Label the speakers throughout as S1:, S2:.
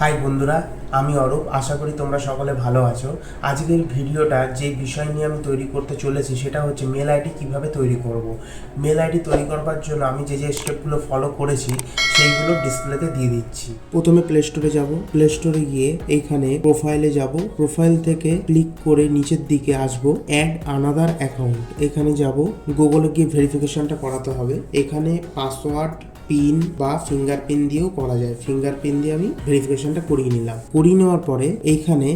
S1: High বন্ধুরা, আমি অরূপ। আশা করি তোমরা সকলে ভালো আছো। আজকের ভিডিওটা যে বিষয় নিয়ে আমি তৈরি করতে চলেছি সেটা হচ্ছে মেল আইডি কীভাবে তৈরি করব। মেল আইডি তৈরি করবার জন্য আমি যে স্টেপগুলো ফলো করেছি সেইগুলো ডিসপ্লেতে দিয়ে দিচ্ছি। প্রথমে প্লে স্টোরে যাব। প্লে স্টোরে গিয়ে এইখানে প্রোফাইলে যাব। প্রোফাইল থেকে ক্লিক করে নিচের দিকে আসবো, অ্যাড আনাদার অ্যাকাউন্ট। এখানে যাব, গুগলে গিয়ে ভেরিফিকেশনটা করাতে হবে। এখানে পাসওয়ার্ড, পিন বা ফিঙ্গারপ্রিন্ট দিয়েও করা যায়। ফিঙ্গারপ্রিন্ট দিয়ে আমি ভেরিফিকেশনটা করিয়ে নিলাম। করিয়ে নেওয়ার পরে এইখানে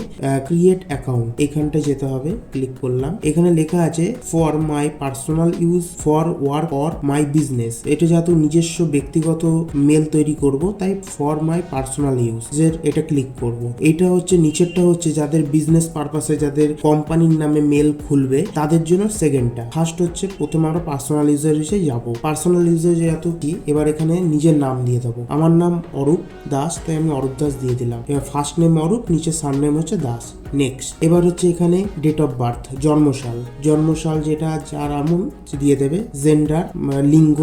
S1: ক্রিয়েট অ্যাকাউন্ট, এখানটা যেতে হবে। ক্লিক করলাম। এখানে লেখা আছে for my personal use, for work or my business. এটা যেহেতু নিজস্ব ব্যক্তিগত মেল তৈরি করব, তাই ফর মাই পার্সোনাল ইউজ এটা ক্লিক করব। এটা হচ্ছে নিচেরটা হচ্ছে যাদের বিজনেস পারপাসে, যাদের কোম্পানির নামে মেল খুলবে তাদের জন্য সেকেন্ডটা। ফার্স্ট হচ্ছে প্রথমে আমরা পার্সোনাল ইউজার হিসেবে যাবো। পার্সোনাল ইউজার যেহেতু কি, এবার এখানে নিজের নাম দিয়ে দেবো। আমার নাম অরূপ দাস, তাই আমি অরূপ দাস দিয়ে দিলাম। এবার ফার্স্ট নেম অরূপ, নিচে সারনেম হচ্ছে দাস। নেক্সট। এবার হচ্ছে এখানে ডেট অফ বার্থ, জন্মসাল যেটা যার এমন দিয়ে দেবে। জেন্ডার, লিঙ্গ,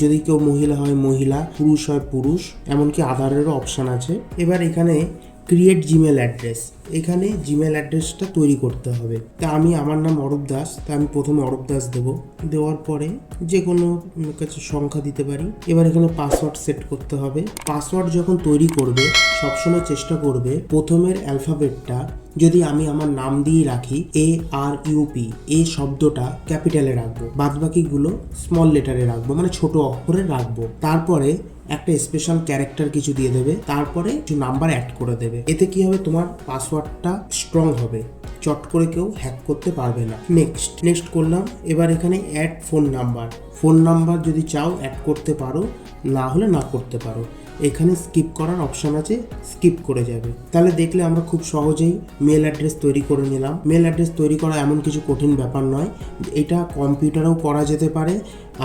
S1: যদি কেউ মহিলা হয় মহিলা, পুরুষ হয় পুরুষ, এমনকি আধারেরও অপশান আছে। এবার এখানে ক্রিয়েট জিমেল অ্যাড্রেস, এখানে জিমেল অ্যাড্রেসটা তৈরি করতে হবে। তা আমি, আমার নাম অরূপ দাস, তা আমি প্রথমে অরূপ দাস দেবো। দেওয়ার পরে যে কোনো কাছে সংখ্যা দিতে পারি। এবার এখানে পাসওয়ার্ড সেট করতে হবে। পাসওয়ার্ড যখন তৈরি করবে সবসময় চেষ্টা করবে প্রথমের অ্যালফাবেটটা, যদি আমি আমার নাম দিয়ে রাখি ARUP, এ শব্দটা ক্যাপিটালে রাখবো, বাদবাকিগুলো স্মল লেটারে রাখবো, মানে ছোট অক্ষরে রাখবো। তারপরে একটা স্পেশাল ক্যারেক্টার কিছু দিয়ে দেবে, তারপরে কিছু নাম্বার অ্যাড করে দেবে। এতে কি হবে, তোমার পাসওয়ার্ডটা স্ট্রং হবে, চট করে কেউ হ্যাক করতে পারবে না। নেক্সট করলাম। এবার এখানে অ্যাড ফোন নাম্বার যদি চাও অ্যাড করতে পারো, না হলে না করতে পারো। এখানে স্কিপ করার অপশান আছে, স্কিপ করে যাবে। তাহলে দেখলে আমরা খুব সহজেই মেল অ্যাড্রেস তৈরি করে নিলাম। মেল অ্যাড্রেস তৈরি করা এমন কিছু কঠিন ব্যাপার নয়। এটা কম্পিউটারেও করা যেতে পারে,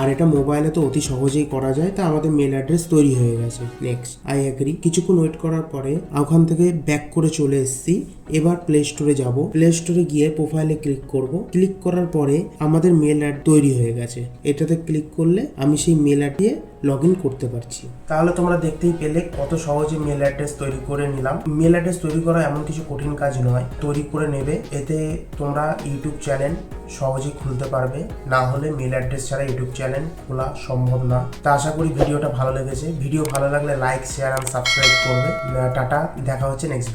S1: আর এটা মোবাইলে তো অতি সহজেই করা যায়। তা আমাদের মেল অ্যাড্রেস তৈরি হয়ে গেছে। Next, I agree. কিছুক্ষণ ওয়েট করার পরে ওখান থেকে ব্যাক করে চলে এসেছি। এবার প্লে স্টোরে যাব। প্লে স্টোরে গিয়ে প্রোফাইলে ক্লিক করব। ক্লিক করার পরে আমাদের মেল অ্যাড তৈরি হয়ে গেছে। এটাতে ক্লিক করলে আমি সেই মেল অ্যাড দিয়ে লগ ইন করতে পারছি। তাহলে তোমরা দেখতেই পেলে কত সহজে মেল অ্যাড্রেস তৈরি করে নিলাম। মেল অ্যাড্রেস তৈরি করা এমন কিছু কঠিন কাজ নয়, তৈরি করে নেবে। এতে তোমরা ইউটিউব চ্যানেল সহজেই খুলতে পারবে, না হলে মেল অ্যাড্রেস ছাড়া ইউটিউব চ্যানেল খোলা সম্ভব না। তা আশা করি ভিডিওটা ভালো লেগেছে। ভিডিও ভালো লাগলে লাইক, শেয়ার আর সাবস্ক্রাইব করবে। টাটা, দেখা হচ্ছে নেক্সট।